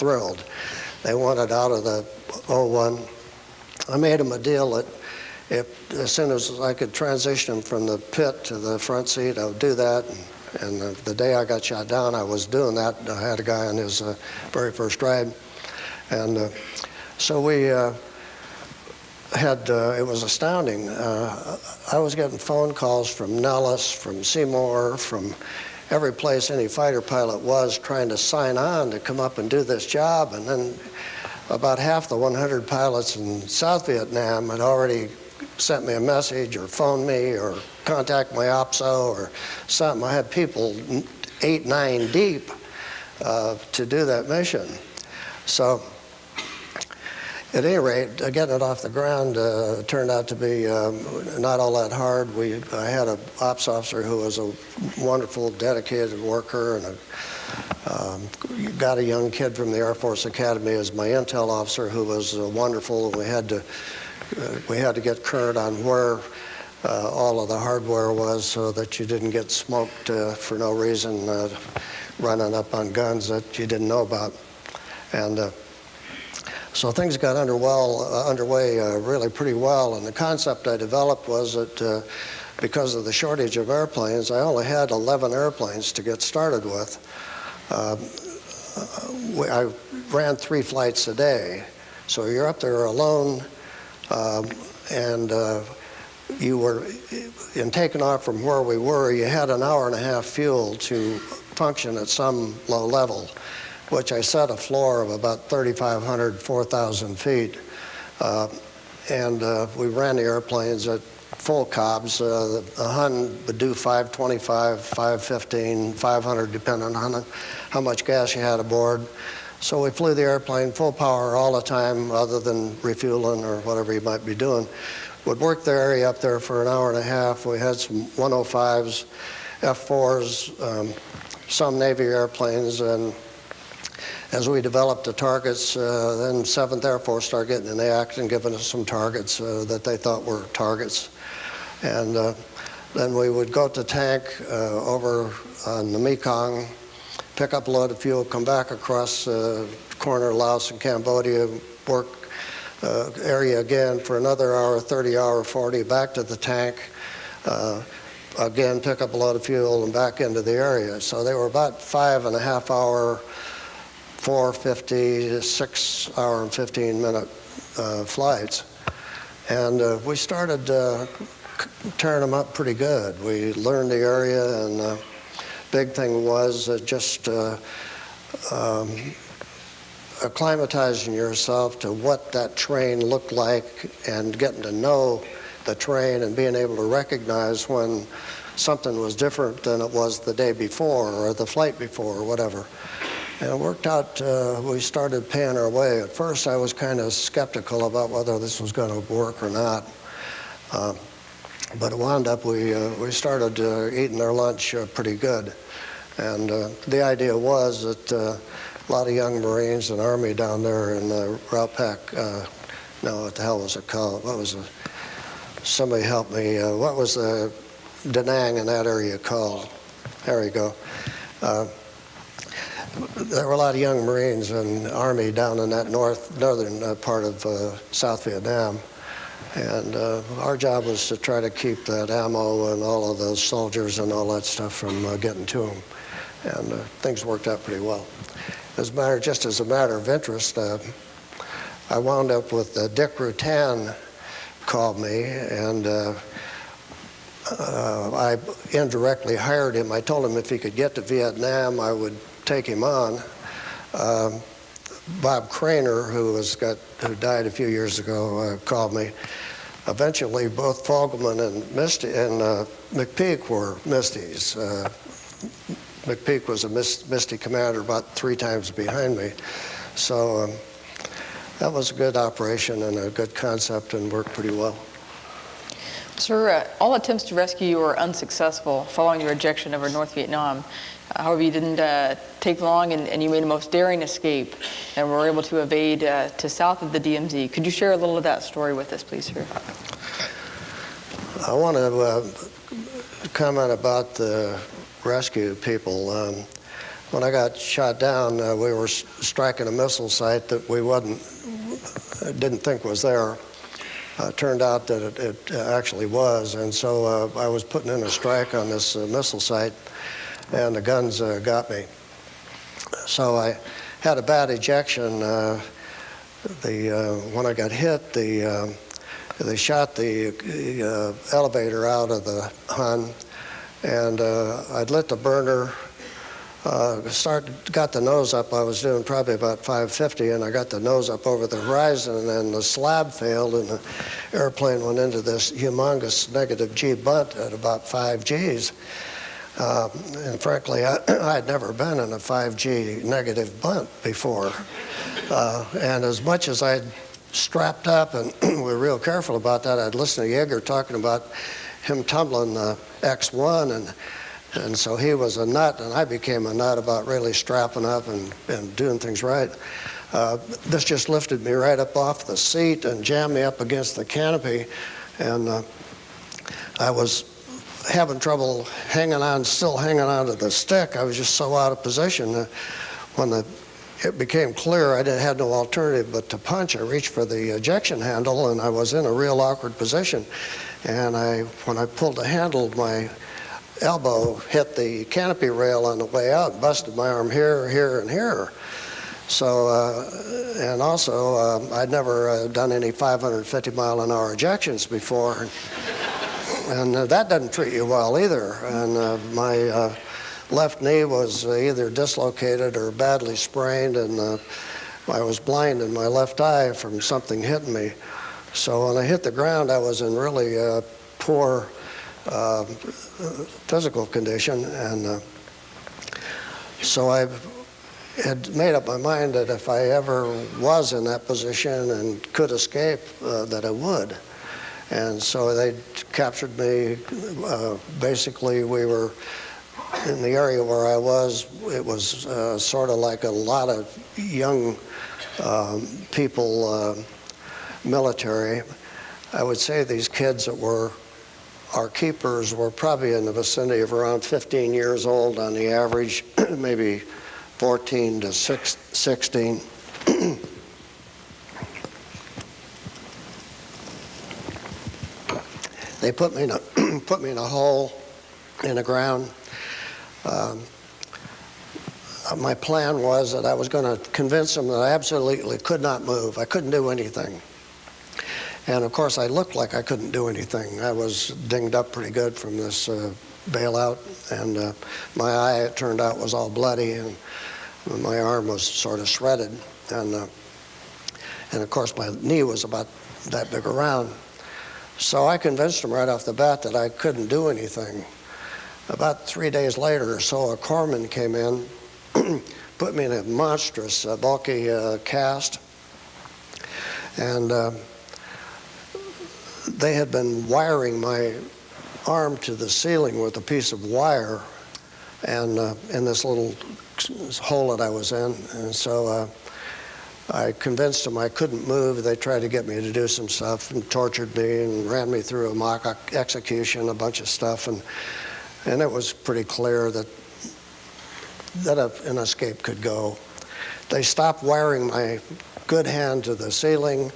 thrilled. They wanted out of the 01. I made them a deal that as soon as I could transition them from the pit to the front seat, I would do that. And the day I got shot down, I was doing that. I had a guy on his very first ride. And so we it was astounding. I was getting phone calls from Nellis, from Seymour, from every place any fighter pilot was trying to sign on to come up and do this job. And then about half the 100 pilots in South Vietnam had already sent me a message or phoned me or contact my OPSO or something. I had people 8, 9 deep to do that mission. So at any rate, getting it off the ground turned out to be not all that hard. I had an ops officer who was a wonderful, dedicated worker, and got a young kid from the Air Force Academy as my intel officer who was wonderful. We had to get current on where all of the hardware was so that you didn't get smoked for no reason, running up on guns that you didn't know about. And so things got underway really pretty well. And the concept I developed was that because of the shortage of airplanes, I only had 11 airplanes to get started with. I ran 3 flights a day. So you're up there alone, and you were, in taking off from where we were, you had an hour and a half fuel to function at some low level, which I set a floor of about 3,500, 4,000 feet. And we ran the airplanes at full cobs. The Hun would do 525, 515, 500, depending on how much gas you had aboard. So we flew the airplane full power all the time, other than refueling or whatever you might be doing. Would work the area up there for an hour and a half. We had some 105s, F4s, some Navy airplanes, and as we developed the targets, then 7th Air Force started getting in the act and giving us some targets that they thought were targets. And then we would go to tank over on the Mekong, pick up a load of fuel, come back across the corner of Laos and Cambodia, work area again for another hour, 30 hour, 40, back to the tank, again pick up a load of fuel and back into the area. So they were about 5.5 hour, 450, 6 hour and 15 minute flights. And we started tearing them up pretty good. We learned the area, and the big thing was just acclimatizing yourself to what that terrain looked like and getting to know the terrain and being able to recognize when something was different than it was the day before or the flight before or whatever. And it worked out, we started paying our way. At first I was kind of skeptical about whether this was going to work or not. But it wound up, we started eating our lunch pretty good. And the idea was that a lot of young Marines and Army down there in the route pack, no, what the hell was it called? What was it? Somebody help me. What was the Da Nang in that area called? There you go. There were a lot of young Marines and Army down in that northern part of South Vietnam. And our job was to try to keep that ammo and all of those soldiers and all that stuff from getting to them. And things worked out pretty well. Just as a matter of interest, I wound up with Dick Rutan called me, and I indirectly hired him. I told him if he could get to Vietnam, I would take him on. Bob Craner, who died a few years ago, called me. Eventually, both Fogelman and McPeak were Misties. McPeak was a Misty commander about 3 times behind me. So that was a good operation and a good concept and worked pretty well. Sir, all attempts to rescue you were unsuccessful following your ejection over North Vietnam. However, you didn't take long, and you made a most daring escape and were able to evade to south of the DMZ. Could you share a little of that story with us, please, sir? I want to comment about the rescue people. when I got shot down, we were striking a missile site that we didn't think was there. Turned out that it actually was, and so I was putting in a strike on this missile site, and the guns got me. So I had a bad ejection. When I got hit, they shot the elevator out of the Hun, and I'd lit the burner. Got the nose up. I was doing probably about 550, and I got the nose up over the horizon, and the slab failed, and the airplane went into this humongous negative G bunt at about 5 Gs. And frankly, I'd never been in a 5G negative bunt before. And as much as I'd strapped up, and we were real careful about that, I'd listen to Yeager talking about him tumbling the X1, and so he was a nut, and I became a nut about really strapping up and doing things right. This just lifted me right up off the seat and jammed me up against the canopy, and I was having trouble still hanging on to the stick. I was just so out of position. When it became clear I had no alternative but to punch, I reached for the ejection handle, and I was in a real awkward position. And when I pulled the handle, my elbow hit the canopy rail on the way out, busted my arm here, here, and here. So, and also, I'd never done any 550-mile-an-hour ejections before, and that doesn't treat you well either. And my left knee was either dislocated or badly sprained, and I was blind in my left eye from something hitting me. So when I hit the ground, I was in really poor physical condition, and so I had made up my mind that if I ever was in that position and could escape, that I would. And so they captured me. Basically, we were in the area where I was. It was sort of like a lot of young people, military. I would say these kids that were our keepers were probably in the vicinity of around 15 years old on the average, maybe 14 to 16. They put me in a hole in the ground. My plan was that I was going to convince them that I absolutely could not move. I couldn't do anything. And of course, I looked like I couldn't do anything. I was dinged up pretty good from this bailout, and my eye, it turned out, was all bloody, and my arm was sort of shredded, and of course, my knee was about that big around. So I convinced them right off the bat that I couldn't do anything. About 3 days later or so, a corpsman came in, put me in a monstrous, bulky cast, and they had been wiring my arm to the ceiling with a piece of wire, and in this little hole that I was in. And so I convinced them I couldn't move. They tried to get me to do some stuff and tortured me and ran me through a mock execution, a bunch of stuff, and it was pretty clear that an escape could go. They stopped wiring my good hand to the ceiling.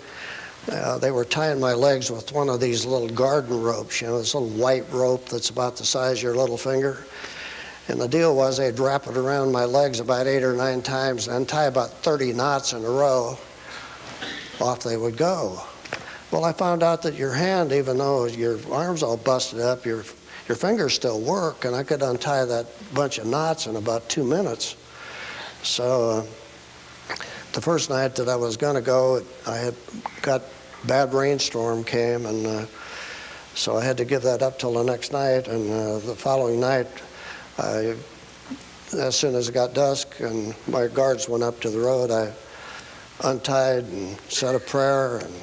They were tying my legs with one of these little garden ropes, this little white rope that's about the size of your little finger. And the deal was they'd wrap it around my legs about 8 or 9 times and tie about 30 knots in a row. Off they would go. Well, I found out that your hand, even though your arm's all busted up, your fingers still work, and I could untie that bunch of knots in about 2 minutes. So the first night that I was going to go, I had got bad rainstorm came, and so I had to give that up till the next night. And the following night, as soon as it got dusk and my guards went up to the road, I untied and said a prayer and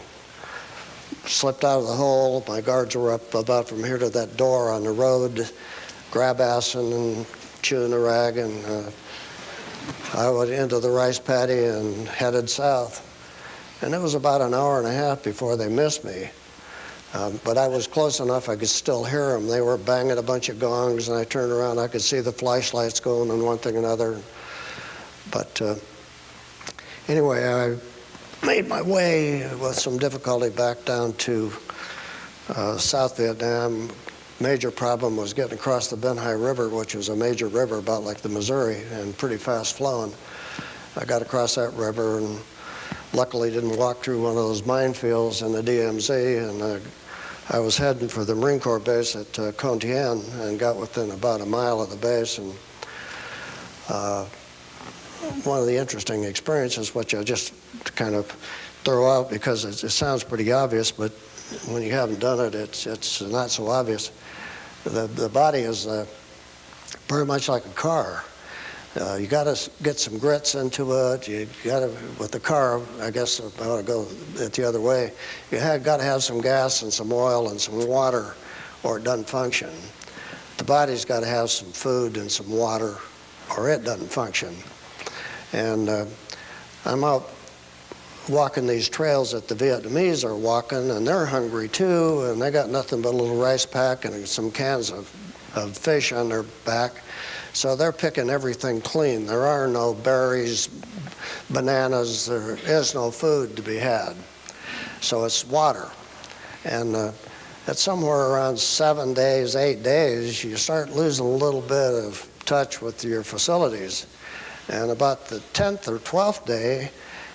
slipped out of the hole. My guards were up about from here to that door on the road, grab-assing and chewing a rag, and I went into the rice paddy and headed south. And it was about an hour and a half before they missed me. But I was close enough I could still hear them. They were banging a bunch of gongs, and I turned around, I could see the flashlights going and one thing and another. But anyway, I made my way with some difficulty back down to South Vietnam. Major problem was getting across the Ben Hai River, which is a major river about like the Missouri and pretty fast flowing. I got across that river and luckily didn't walk through one of those minefields in the DMZ, and I was heading for the Marine Corps base at Con Thien and got within about a mile of the base. And one of the interesting experiences, which I just kind of throw out because it sounds pretty obvious, but when you haven't done it, it's not so obvious. The body is very much like a car. You got to get some grits into it. You got to, with the car, I guess I ought to go it the other way. You got to have some gas and some oil and some water, or it doesn't function. The body's got to have some food and some water, or it doesn't function. And I'm out walking these trails that the Vietnamese are walking, and they're hungry too, and they got nothing but a little rice pack and some cans of fish on their back. So they're picking everything clean. There are no berries, bananas, there is no food to be had. So it's water. And at somewhere around 7 days, 8 days, you start losing a little bit of touch with your facilities. And about the 10th or 12th day,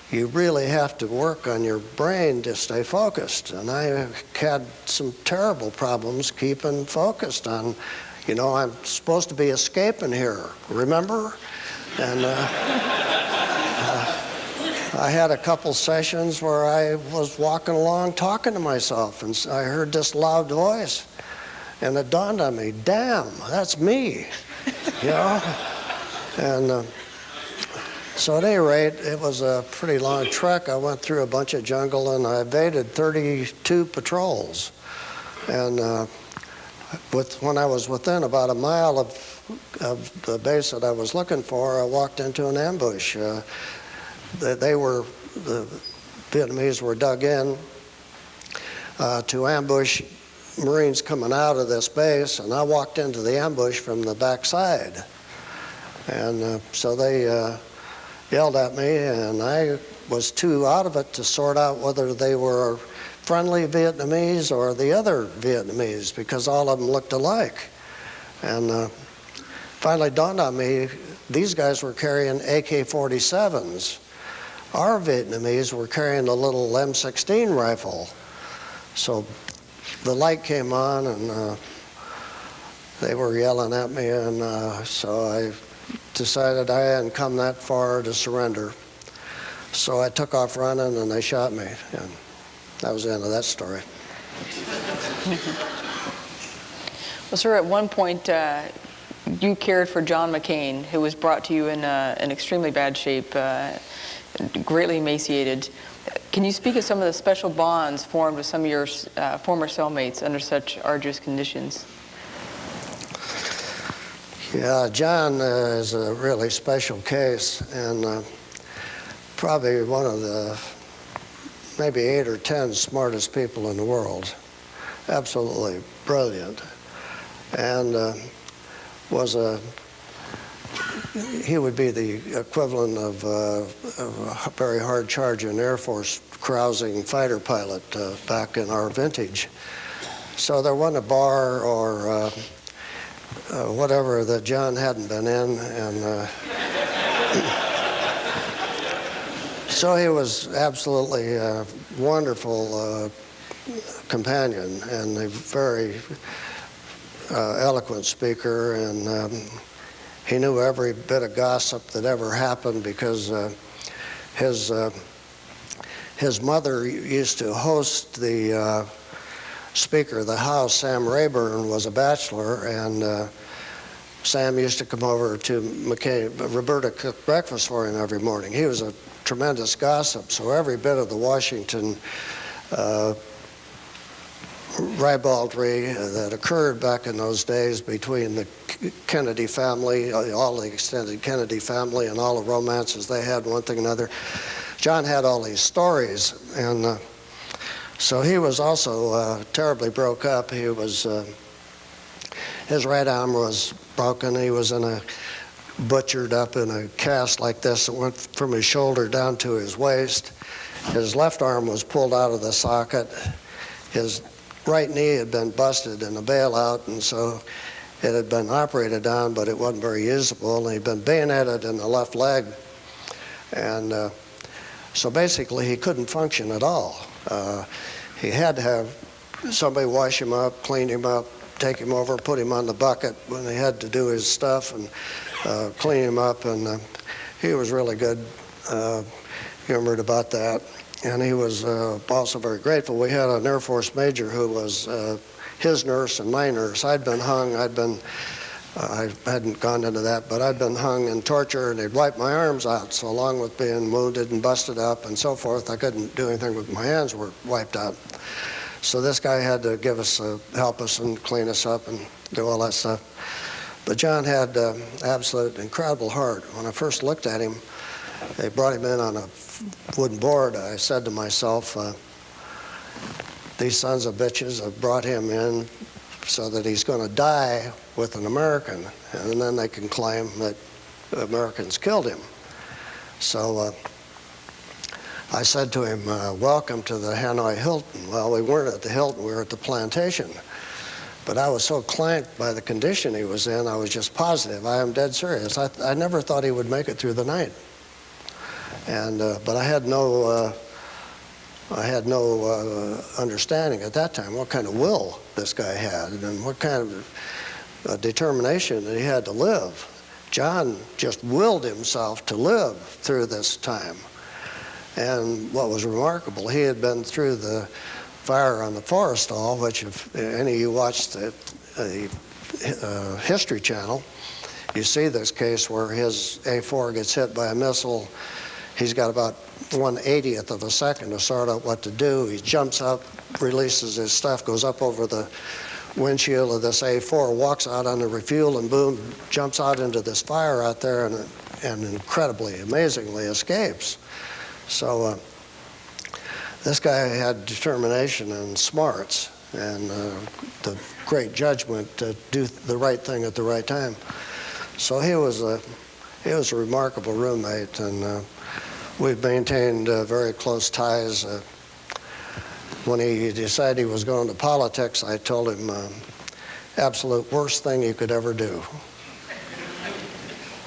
you really have to work on your brain to stay focused. And I had some terrible problems keeping focused on, you know, I'm supposed to be escaping here, remember? And I had a couple sessions where I was walking along talking to myself, and I heard this loud voice, and it dawned on me, damn, that's me, you know? And so at any rate, it was a pretty long trek. I went through a bunch of jungle, and I evaded 32 patrols. And when I was within about a mile of the base that I was looking for, I walked into an ambush. The Vietnamese were dug in to ambush Marines coming out of this base, and I walked into the ambush from the backside. And so they yelled at me, and I was too out of it to sort out whether they were friendly Vietnamese or the other Vietnamese, because all of them looked alike. And finally dawned on me, these guys were carrying AK-47s. Our Vietnamese were carrying a little M16 rifle. So the light came on, and they were yelling at me, and so I decided I hadn't come that far to surrender. So I took off running, and they shot me. And that was the end of that story. Well, sir, at one point, you cared for John McCain, who was brought to you in extremely bad shape, greatly emaciated. Can you speak of some of the special bonds formed with some of your former cellmates under such arduous conditions? Yeah, John is a really special case, and probably one of the maybe 8 or 10 smartest people in the world. Absolutely brilliant. And he would be the equivalent of a very hard-charging Air Force cruising fighter pilot back in our vintage. So there wasn't a bar or whatever that John hadn't been in, and so he was absolutely a wonderful companion and a very eloquent speaker, and he knew every bit of gossip that ever happened because his mother used to host the Speaker of the House. Sam Rayburn was a bachelor, and Sam used to come over to McCain. Roberta cooked breakfast for him every morning. He was a tremendous gossip, so every bit of the Washington ribaldry that occurred back in those days between the Kennedy family, all the extended Kennedy family, and all the romances they had, one thing and another. John had all these stories, and so he was also terribly broke up. He was, his right arm was broken. He was in a butchered up in a cast like this that went from his shoulder down to his waist. His left arm was pulled out of the socket. His right knee had been busted in a bailout, and so it had been operated on, but it wasn't very usable, and he'd been bayoneted in the left leg. And so basically he couldn't function at all. He had to have somebody wash him up, clean him up, take him over, put him on the bucket when he had to do his stuff, and clean him up. And he was really good humored about that. And he was also very grateful. We had an Air Force major who was his nurse and my nurse. I'd been hung. I hadn't gone into that, but I'd been hung and tortured, and they'd wipe my arms out. So along with being wounded and busted up and so forth, I couldn't do anything with my hands were wiped out. So this guy had to give us, help us and clean us up and do all that stuff. But John had absolute incredible heart. When I first looked at him, they brought him in on a wooden board. I said to myself, these sons of bitches have brought him in so that he's going to die with an American, and then they can claim that Americans killed him. So I said to him, welcome to the Hanoi Hilton. Well, we weren't at the Hilton, we were at the plantation. But I was so clanked by the condition he was in, I was just positive. I am dead serious. I never thought he would make it through the night. And but I had no understanding at that time what kind of will this guy had and what kind of determination that he had to live. John just willed himself to live through this time. And what was remarkable, he had been through the fire on the Forrestal, which if any of you watched the History Channel, you see this case where his A4 gets hit by a missile. He's got about 1/80th of a second to sort out what to do. He jumps up, releases his stuff, goes up over the windshield of this A4, walks out on the refuel, and boom, jumps out into this fire out there and incredibly, amazingly escapes. So this guy had determination and smarts and the great judgment to do the right thing at the right time. So he was a remarkable roommate, and we've maintained very close ties. When he decided he was going to politics, I told him, absolute worst thing you could ever do.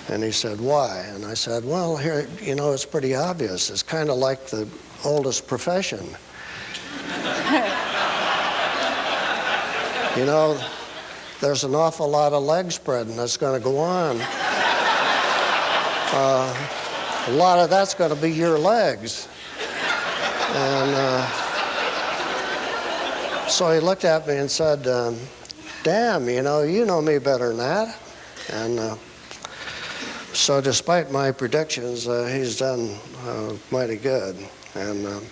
And he said, why? And I said, well, here, you know, it's pretty obvious. It's kind of like the oldest profession. You know, there's an awful lot of leg spreading that's going to go on. A lot of that's going to be your legs. And so he looked at me and said, damn, you know me better than that. And so despite my predictions, he's done mighty good. And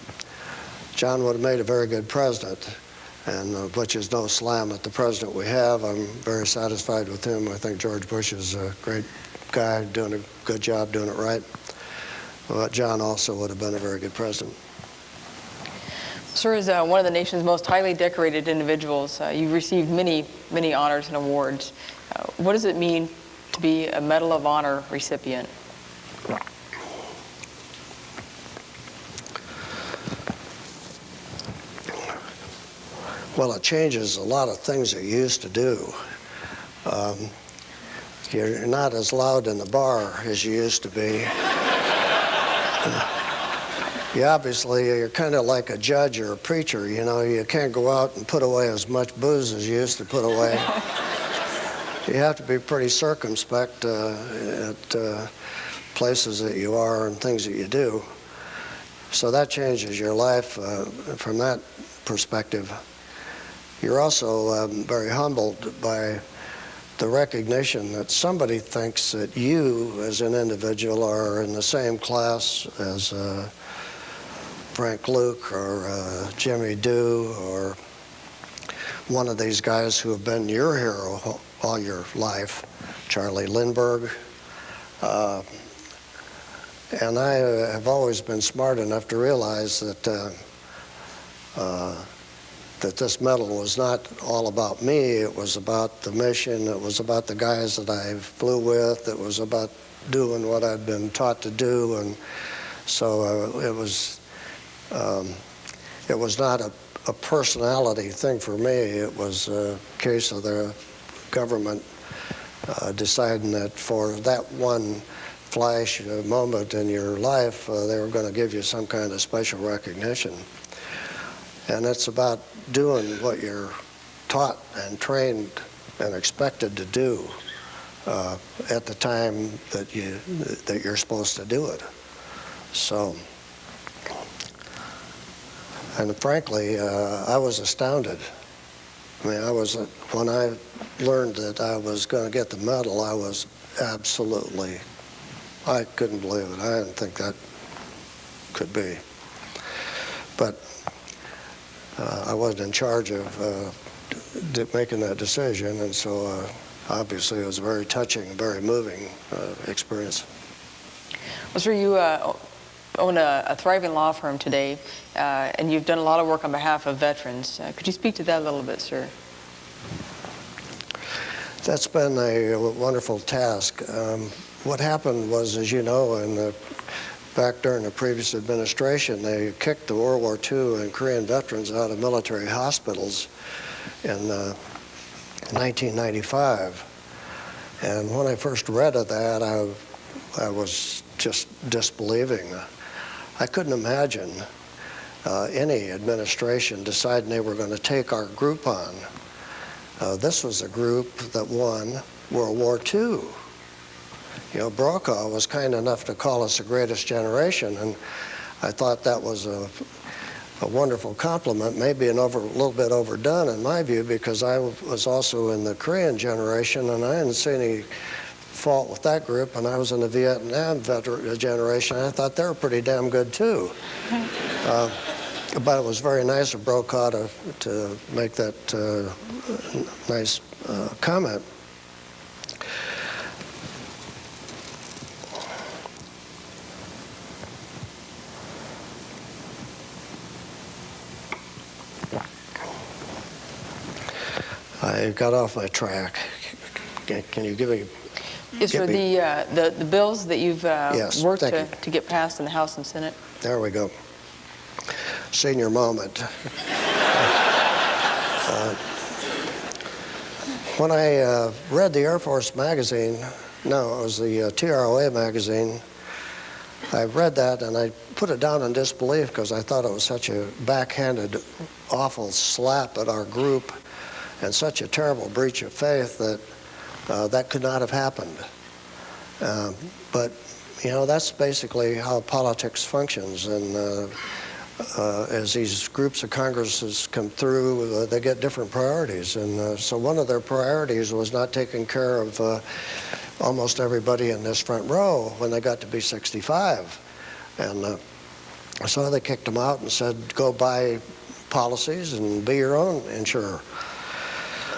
John would have made a very good president, and which is no slam at the president we have. I'm very satisfied with him. I think George Bush is a great guy, doing a good job, doing it right. But John also would have been a very good president. Sir, as one of the nation's most highly decorated individuals, you've received many, many honors and awards. What does it mean to be a Medal of Honor recipient? Well, it changes a lot of things that you used to do. You're not as loud in the bar as you used to be. You're kind of like a judge or a preacher, you know. You can't go out and put away as much booze as you used to put away. You have to be pretty circumspect at places that you are and things that you do. So that changes your life from that perspective. You're also very humbled by the recognition that somebody thinks that you as an individual are in the same class as Frank Luke or Jimmy Dew or one of these guys who have been your hero all your life, Charlie Lindbergh. And I have always been smart enough to realize that that this medal was not all about me. It was about the mission. It was about the guys that I flew with. It was about doing what I'd been taught to do. And so it was not a personality thing for me. It was a case of the government deciding that for that one flash moment in your life, they were going to give you some kind of special recognition. And it's about doing what you're taught and trained and expected to do at the time that you're supposed to do it. So, and frankly, I was astounded. I mean, when I learned that I was going to get the medal, I was absolutely, I couldn't believe it. I didn't think that could be. But I wasn't in charge of making that decision, and so obviously it was a very touching, very moving experience. Well, sir, you own a thriving law firm today, and you've done a lot of work on behalf of veterans. Could you speak to that a little bit, sir? That's been a wonderful task. What happened was, as you know, back during the previous administration, they kicked the World War II and Korean veterans out of military hospitals in 1995. And when I first read of that, I was just disbelieving. I couldn't imagine any administration deciding they were going to take our group on. This was a group that won World War II. You know, Brokaw was kind enough to call us the greatest generation, and I thought that was a wonderful compliment, maybe a little bit overdone in my view, because I was also in the Korean generation, and I didn't see any fault with that group, and I was in the Vietnam veteran generation, and I thought they were pretty damn good too. But it was very nice of Brokaw to make that nice comment. I got off my track. Can you give me? Yes, sir. The bills that you've Yes, worked thank to get passed in the House and Senate. There we go. Senior moment. When I read the Air Force magazine, no, it was the TROA magazine, I read that and I put it down in disbelief because I thought it was such a backhanded, awful slap at our group and such a terrible breach of faith that that could not have happened. But, you know, that's basically how politics functions. And as these groups of Congresses come through, they get different priorities. And so one of their priorities was not taking care of almost everybody in this front row when they got to be 65. And so they kicked them out and said, go buy policies and be your own insurer.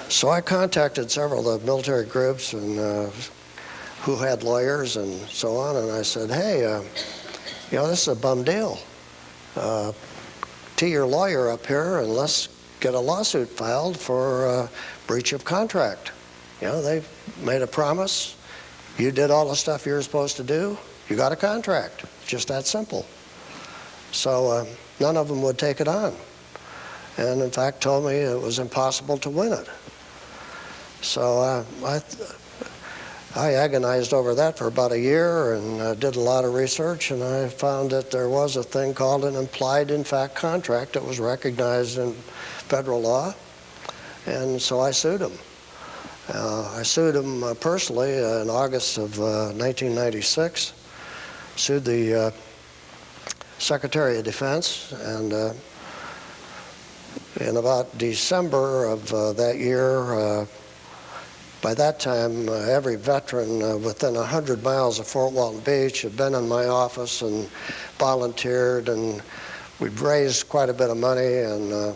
So I contacted several of the military groups and who had lawyers and so on, and I said, hey, you know, this is a bum deal. Tee your lawyer up here and let's get a lawsuit filed for breach of contract. You know, they made a promise. You did all the stuff you were supposed to do. You got a contract. Just that simple. So none of them would take it on. And in fact told me it was impossible to win it. So I agonized over that for about a year and did a lot of research, and I found that there was a thing called an implied in fact contract that was recognized in federal law, and so I sued him. I sued him personally in August of 1996, sued the Secretary of Defense, and in about December of that year, by that time, every veteran within 100 miles of Fort Walton Beach had been in my office and volunteered, and we'd raised quite a bit of money, and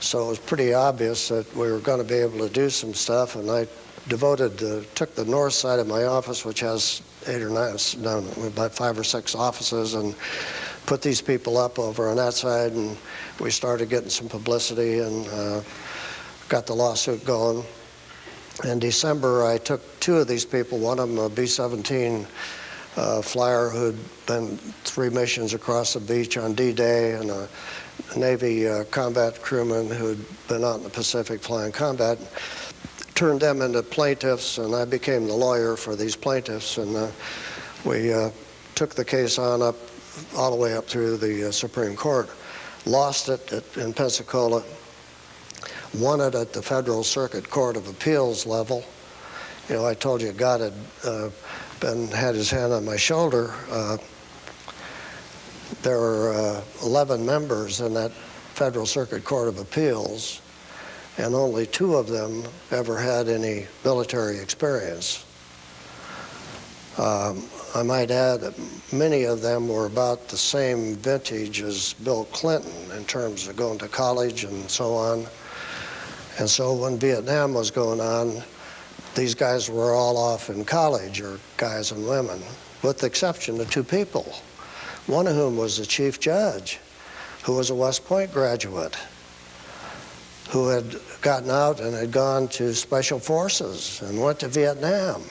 so it was pretty obvious that we were going to be able to do some stuff, and I took the north side of my office, which has about 5 or 6 offices, and put these people up over on that side, and we started getting some publicity and got the lawsuit going. In December, I took two of these people, one of them a B-17 flyer who'd been 3 missions across the beach on D-Day, and a Navy combat crewman who'd been out in the Pacific flying combat. Turned them into plaintiffs, and I became the lawyer for these plaintiffs, and we took the case on up all the way up through the Supreme Court. Lost it in Pensacola, won it at the Federal Circuit Court of Appeals level. You know, I told you God had had his hand on my shoulder. There were 11 members in that Federal Circuit Court of Appeals, and only 2 of them ever had any military experience. I might add that many of them were about the same vintage as Bill Clinton in terms of going to college and so on. And so when Vietnam was going on, these guys were all off in college, or guys and women, with the exception of 2 people, one of whom was the chief judge, who was a West Point graduate, who had gotten out and had gone to Special Forces and went to Vietnam.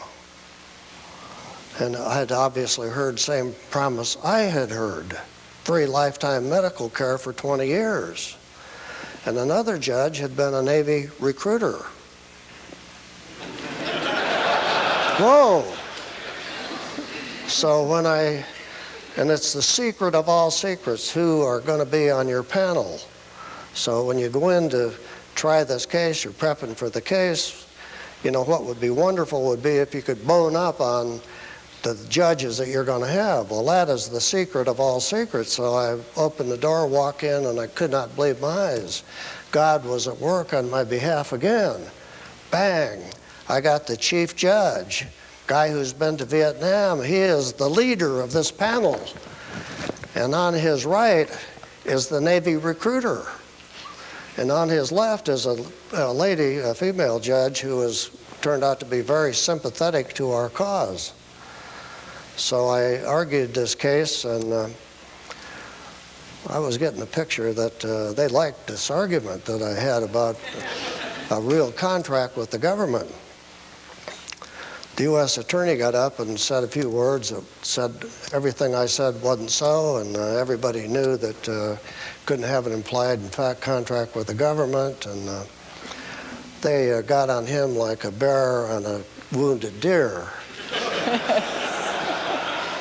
And I had obviously heard the same promise I had heard, free lifetime medical care for 20 years. And another judge had been a Navy recruiter. Whoa! So when and it's the secret of all secrets who are going to be on your panel. So when you go in to try this case, you're prepping for the case, you know, what would be wonderful would be if you could bone up on the judges that you're going to have. Well, that is the secret of all secrets. So I opened the door, walk in, and I could not believe my eyes. God was at work on my behalf again. Bang! I got the chief judge, guy who's been to Vietnam. He is the leader of this panel. And on his right is the Navy recruiter. And on his left is a lady, a female judge, who has turned out to be very sympathetic to our cause. So I argued this case, and I was getting the picture that they liked this argument that I had about a real contract with the government. The U.S. attorney got up and said a few words that said everything I said wasn't so, and everybody knew that couldn't have an implied in fact contract with the government, and they got on him like a bear on a wounded deer.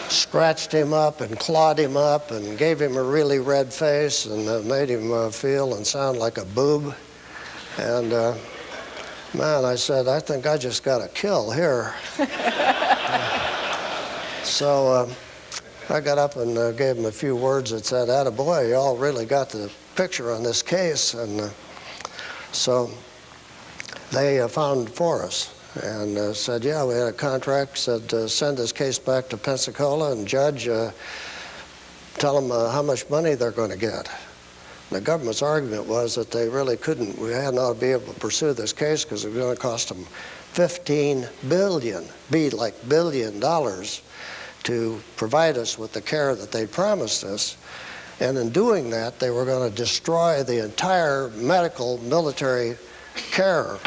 Scratched him up and clawed him up and gave him a really red face and made him feel and sound like a boob. And man, I said, I think I just got a kill here. So I got up and gave him a few words that said, attaboy, you all really got the picture on this case. And so they found for us. And said, yeah, we had a contract, said, send this case back to Pensacola, and judge, tell them how much money they're going to get. The government's argument was that they really couldn't, we hadn't ought to be able to pursue this case because it was going to cost them $15 billion, billion dollars, to provide us with the care that they promised us. And in doing that, they were going to destroy the entire medical military care